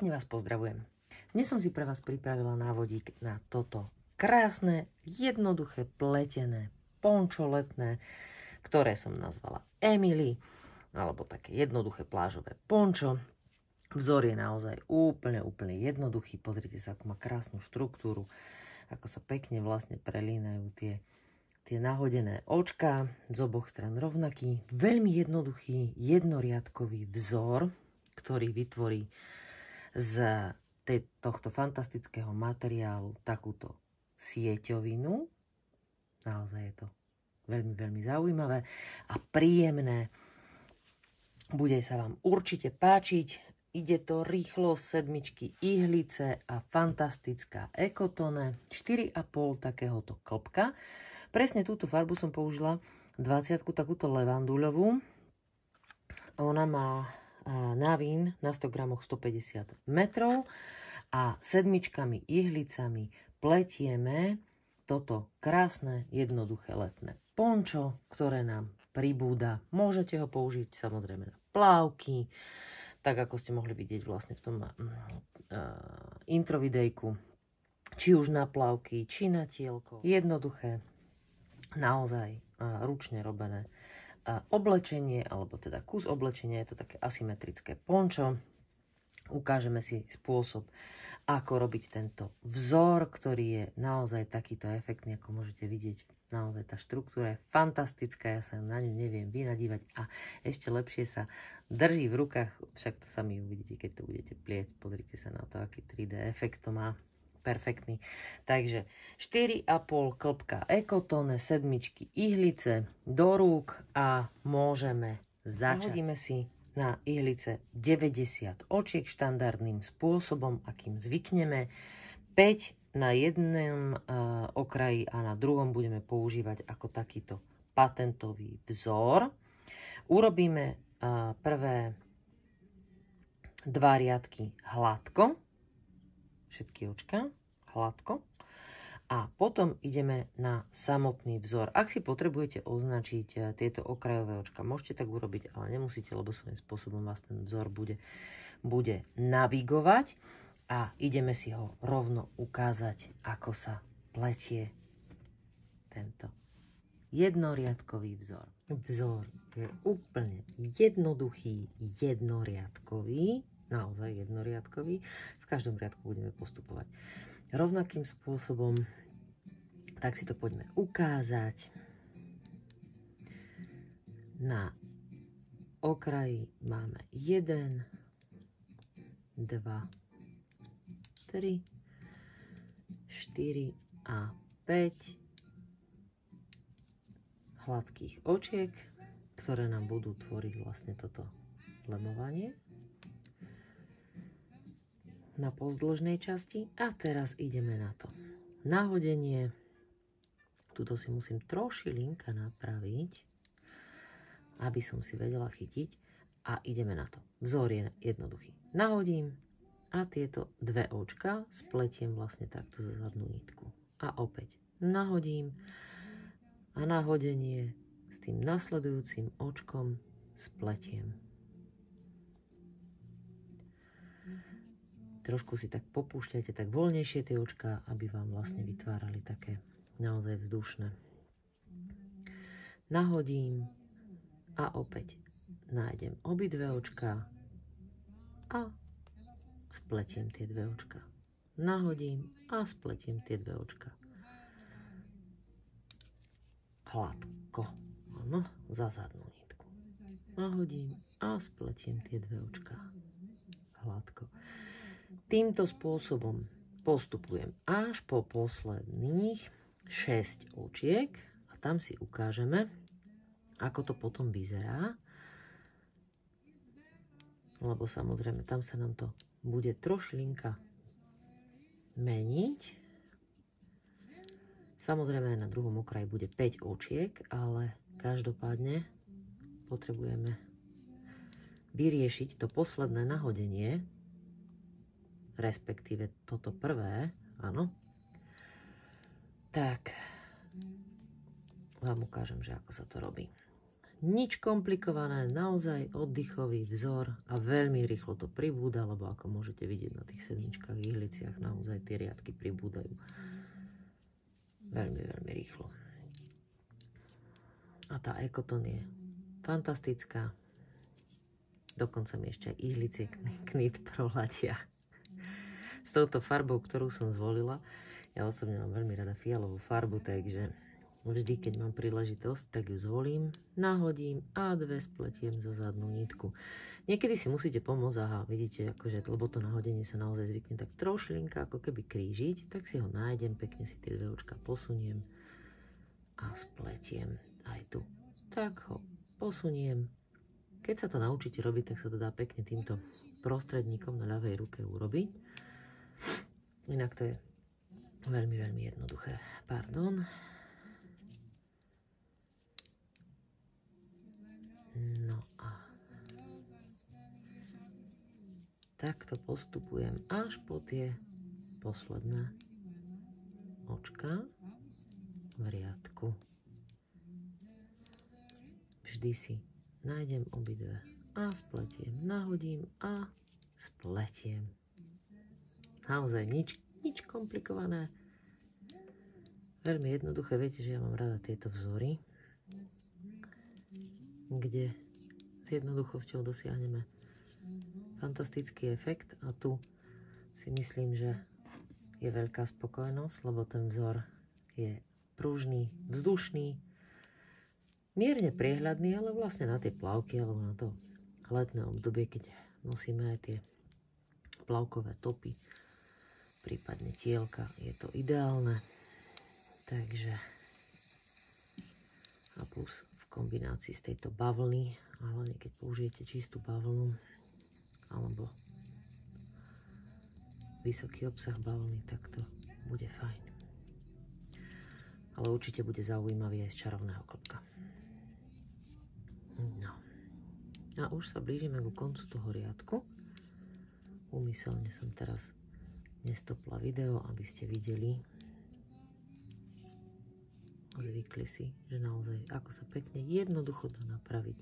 Pekne vás pozdravujem. Dnes som si pre vás pripravila návodík na toto krásne, jednoduché, pletené pončo letné, ktoré som nazvala Emily, alebo také jednoduché plážové pončo. Vzor je naozaj úplne jednoduchý. Pozrite sa, ako má krásnu štruktúru, ako sa pekne vlastne prelínajú tie nahodené očká, z oboch stran rovnaký, veľmi jednoduchý, jednoriadkový vzor, ktorý vytvorí z tohto fantastického materiálu takúto sieťovinu. Naozaj je to veľmi zaujímavé a príjemné. Bude sa vám určite páčiť. Ide to rýchlo, 7 ihlice a fantastická ekotone, 4,5 takéhoto klopka. Presne túto farbu som použila, 20, takúto levanduľovú. Ona má navín na 100 gramoch 150 metrov a 7 ihlicami pletieme toto krásne, jednoduché letné pončo, ktoré nám pribúda. Môžete ho použiť samozrejme na plávky, tak ako ste mohli vidieť vlastne v tom intro videjku, či už na plávky, či na tielko. Jednoduché, naozaj ručne robené oblečenie, alebo teda kus oblečenia, je to také asymetrické pončo. Ukážeme si spôsob, ako robiť tento vzor, ktorý je naozaj takýto efektný, ako môžete vidieť. Naozaj tá štruktúra je fantastická, ja sa na ňu neviem vynadívať a ešte lepšie sa drží v rukách, však to sami uvidíte, keď to budete pliecť. Pozrite sa na to, aký 3D efekt to má. Perfektný. Takže 4,5 klopka ekotone, 7 ihlice do rúk a môžeme začať. Nahodíme si na ihlice 90 očiek štandardným spôsobom, akým zvykneme. 5 na jednom okraji a na druhom budeme používať ako takýto patentový vzor. Urobíme prvé 2 riadky hladko, všetky očka hladko, a potom ideme na samotný vzor. Ak si potrebujete označiť tieto okrajové očka, môžete tak urobiť, ale nemusíte, lebo svojím spôsobom vás ten vzor bude navigovať a ideme si ho rovno ukázať, ako sa pletie tento jednoriadkový vzor. Vzor je úplne jednoduchý, jednoriadkový, naozaj jednoriadkový. V každom riadku budeme postupovať rovnakým spôsobom. Tak si to poďme ukázať. Na okraji máme 1, 2, 3, 4 a 5 hladkých očiek, ktoré nám budú tvoriť vlastne toto lemovanie na pozdĺžnej časti. A teraz ideme na to nahodenie. Tuto si musím trošilinka napraviť, aby som si vedela chytiť, a ideme na to. Vzor je jednoduchý. Nahodím a tieto 2 očka spletiem vlastne takto za zadnú nitku. A opäť nahodím a nahodenie s tým nasledujúcim očkom spletiem. Trošku si tak popúšťajte tak voľnejšie tie očká, aby vám vlastne vytvárali také naozaj vzdušné. Nahodím a opäť nájdem obidve očká a spletiem tie 2 očká. Nahodím a spletiem tie 2 očká. Hladko, áno, za zadnú nitku. Nahodím a spletiem tie 2 očká. Hladko. Týmto spôsobom postupujem až po posledných 6 očiek a tam si ukážeme, ako to potom vyzerá. Lebo samozrejme tam sa nám to bude trošlinka meniť. Samozrejme na druhom okraji bude 5 očiek, ale každopádne potrebujeme vyriešiť to posledné nahodenie, respektíve toto prvé, áno. Tak vám ukážem, že ako sa to robí. Nič komplikované, naozaj oddychový vzor a veľmi rýchlo to pribúda, lebo ako môžete vidieť na tých sedmičkách, ihliciach, naozaj tie riadky pribúdajú veľmi, veľmi rýchlo. A tá ekotón je fantastická. Dokonca mi ešte aj ihlicie knit prohľadia. S touto farbou, ktorú som zvolila, ja osobne mám veľmi rada fialovú farbu, takže vždy, keď mám príležitosť, tak ju zvolím, nahodím a 2 spletiem za zadnú nitku. Niekedy si musíte pomôcť, aha, vidíte, akože, lebo to nahodenie sa naozaj zvykne tak trošilinka ako keby krížiť, tak si ho nájdem, pekne si tie 2 očka posuniem a spletiem aj tu. Tak ho posuniem. Keď sa to naučíte robiť, tak sa to dá pekne týmto prostredníkom na ľavej ruke urobiť. Inak to je veľmi, veľmi jednoduché. Pardon. No a takto postupujem až po tie posledné očka v riadku. Vždy si nájdem obidve a spletiem, nahodím a spletiem. Naozaj nič komplikované. Veľmi jednoduché, viete, že ja mám rada tieto vzory, kde s jednoduchosťou dosiahneme fantastický efekt a tu si myslím, že je veľká spokojnosť, lebo ten vzor je pružný, vzdušný, mierne priehľadný, ale vlastne na tie plavky alebo na to letné obdobie, keď nosíme aj tie plavkové topy, prípadne tielka, je to ideálne. Takže a plus kombinácii z tejto bavlny, a hlavne keď použijete čistú bavlnu alebo vysoký obsah bavlny, tak to bude fajn. Ale určite bude zaujímavý aj z čarovného klopka. No. A už sa blížime ku koncu toho riadku. Úmyselne som teraz nestopla video, aby ste videli, zvykli si, že naozaj ako sa pekne jednoducho dá napraviť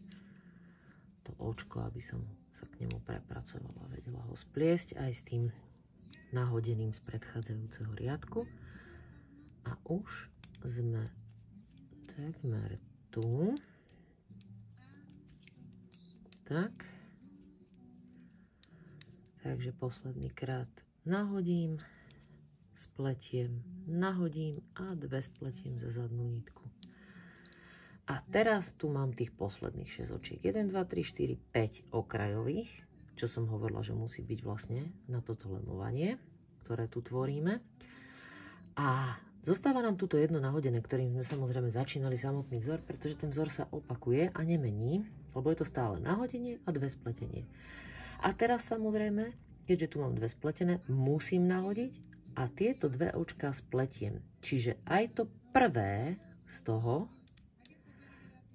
to očko, aby som sa k nemu prepracovala, vedela ho spliesť aj s tým nahodeným z predchádzajúceho riadku. A už sme takmer tu. Tak. Takže posledný krát nahodím, spletiem, nahodím a 2 spletiem za zadnú nitku. A teraz tu mám tých posledných 6 očiek. 1, 2, 3, 4, 5 okrajových, čo som hovorila, že musí byť vlastne na toto lemovanie, ktoré tu tvoríme. A zostáva nám tuto jedno nahodené, ktorým sme samozrejme začínali samotný vzor, pretože ten vzor sa opakuje a nemení, lebo je to stále nahodenie a 2 spletenie. A teraz samozrejme, keďže tu mám 2 spletené, musím nahodiť a tieto 2 očká spletiem. Čiže aj to prvé z toho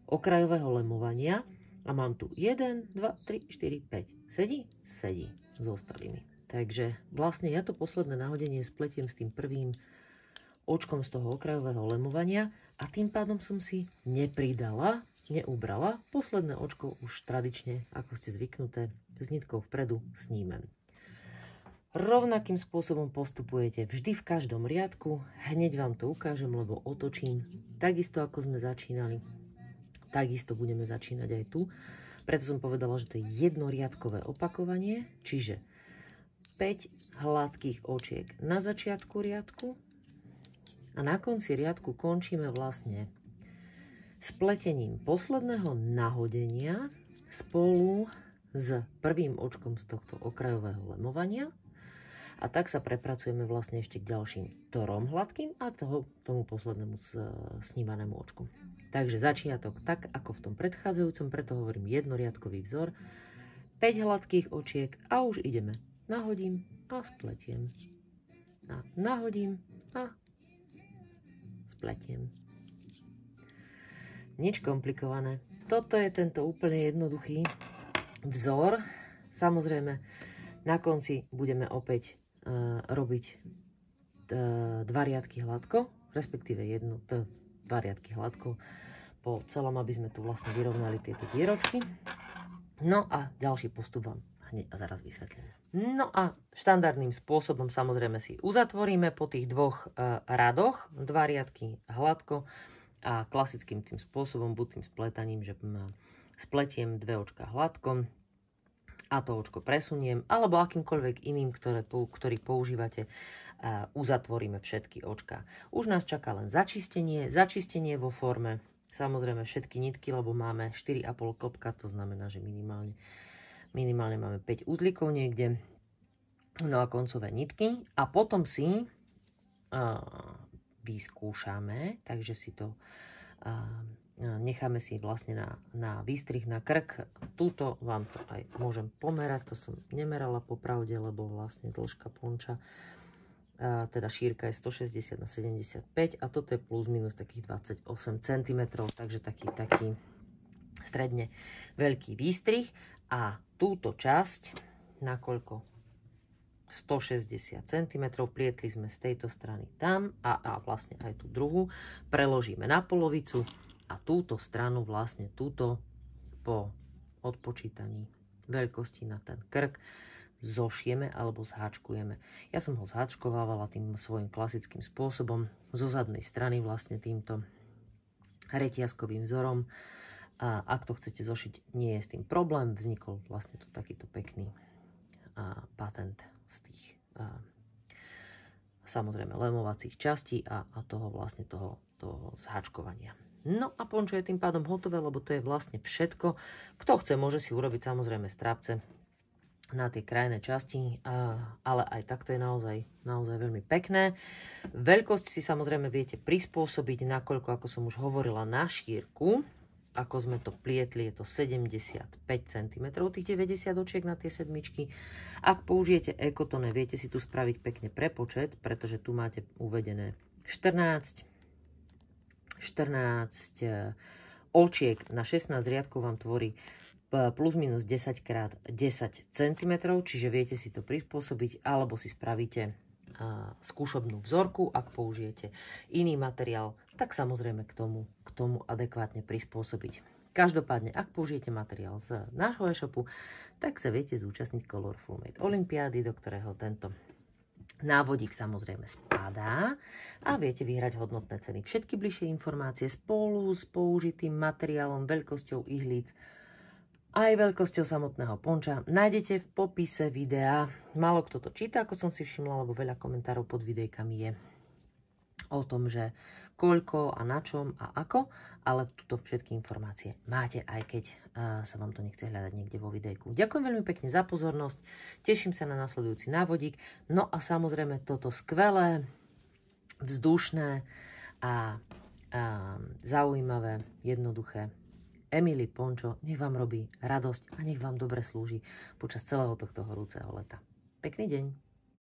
okrajového lemovania a mám tu 1, 2, 3, 4, 5. Sedí? Sedí. Zostali mi. Takže vlastne ja to posledné nahodenie spletiem s tým prvým očkom z toho okrajového lemovania a tým pádom som si nepridala, neubrala. Posledné očko už tradične, ako ste zvyknuté, s nitkou vpredu snímem. Rovnakým spôsobom postupujete vždy v každom riadku. Hneď vám to ukážem, lebo otočím. Takisto ako sme začínali, takisto budeme začínať aj tu. Preto som povedala, že to je jednoriadkové opakovanie, čiže 5 hladkých očiek na začiatku riadku a na konci riadku končíme vlastne spletením posledného nahodenia spolu s prvým očkom z tohto okrajového lemovania. A tak sa prepracujeme vlastne ešte k ďalším 3 hladkým a tomu poslednému snímanému očku. Takže začiatok tak, ako v tom predchádzajúcom, preto hovorím jednoriadkový vzor. 5 hladkých očiek a už ideme. Nahodím a spletiem. A nahodím a spletiem. Nič komplikované. Toto je tento úplne jednoduchý vzor. Samozrejme, na konci budeme opäť robiť 2 riadky hladko, respektíve 2 riadky hladko po celom, aby sme tu vlastne vyrovnali tieto dieročky. No a ďalší postup vám hneď a zaraz vysvetlím. No a štandardným spôsobom samozrejme si uzatvoríme po tých dvoch radoch, 2 riadky hladko a klasickým tým spôsobom, buď tým spletaním, že spletiem 2 očka hladko a to očko presuniem, alebo akýmkoľvek iným, ktorý používate, uzatvoríme všetky očka. Už nás čaká len začistenie vo forme, samozrejme všetky nitky, lebo máme 4,5 klopka, to znamená, že minimálne máme 5 uzlíkov niekde, no a koncové nitky a potom si vyskúšame, takže si to necháme si vlastne na výstrih, na krk. Tuto vám to aj môžem pomerať, to som nemerala popravde, lebo vlastne dĺžka ponča, teda šírka je 160 na 75 a toto je plus minus takých 28 cm, takže taký stredne veľký výstrih a túto časť, nakoľko 160 cm, plietli sme z tejto strany tam a vlastne aj tú druhú, preložíme na polovicu a túto stranu vlastne túto po odpočítaní veľkosti na ten krk zošieme alebo zháčkujeme. Ja som ho zháčkovávala tým svojím klasickým spôsobom zo zadnej strany vlastne týmto reťazkovým vzorom. A ak to chcete zošiť, nie je s tým problém. Vznikol vlastne tu takýto pekný patent z tých samozrejme lemovacích častí a toho vlastne toho zháčkovania. No a pončo je tým pádom hotové, lebo to je vlastne všetko. Kto chce, môže si urobiť samozrejme strápce na tie krajné časti, ale aj takto je naozaj veľmi pekné. Veľkosť si samozrejme viete prispôsobiť, nakoľko, ako som už hovorila, na šírku. Ako sme to plietli, je to 75 cm, tých 90 očiek na tie sedmičky. Ak použijete ekotone, viete si tu spraviť pekne prepočet, pretože tu máte uvedené 14 očiek na 16 riadkov vám tvorí plus minus 10 x 10 cm, čiže viete si to prispôsobiť, alebo si spravíte skúšobnú vzorku, ak použijete iný materiál, tak samozrejme k tomu adekvátne prispôsobiť. Každopádne, ak použijete materiál z nášho e-shopu, tak sa viete zúčastniť Colorful Made Olympiády, do ktorého tento návodík samozrejme spadá a viete vyhrať hodnotné ceny. Všetky bližšie informácie spolu s použitým materiálom, veľkosťou ihlíc aj veľkosťou samotného ponča nájdete v popise videa. Málo kto to číta, ako som si všimla, lebo veľa komentárov pod videjkami je o tom, že koľko a na čom a ako, ale tuto všetky informácie máte, aj keď sa vám to nechce hľadať niekde vo videjku. Ďakujem veľmi pekne za pozornosť, teším sa na nasledujúci návodík, no a samozrejme toto skvelé, vzdušné a zaujímavé, jednoduché Emily pončo nech vám robí radosť a nech vám dobre slúži počas celého tohto horúceho leta. Pekný deň!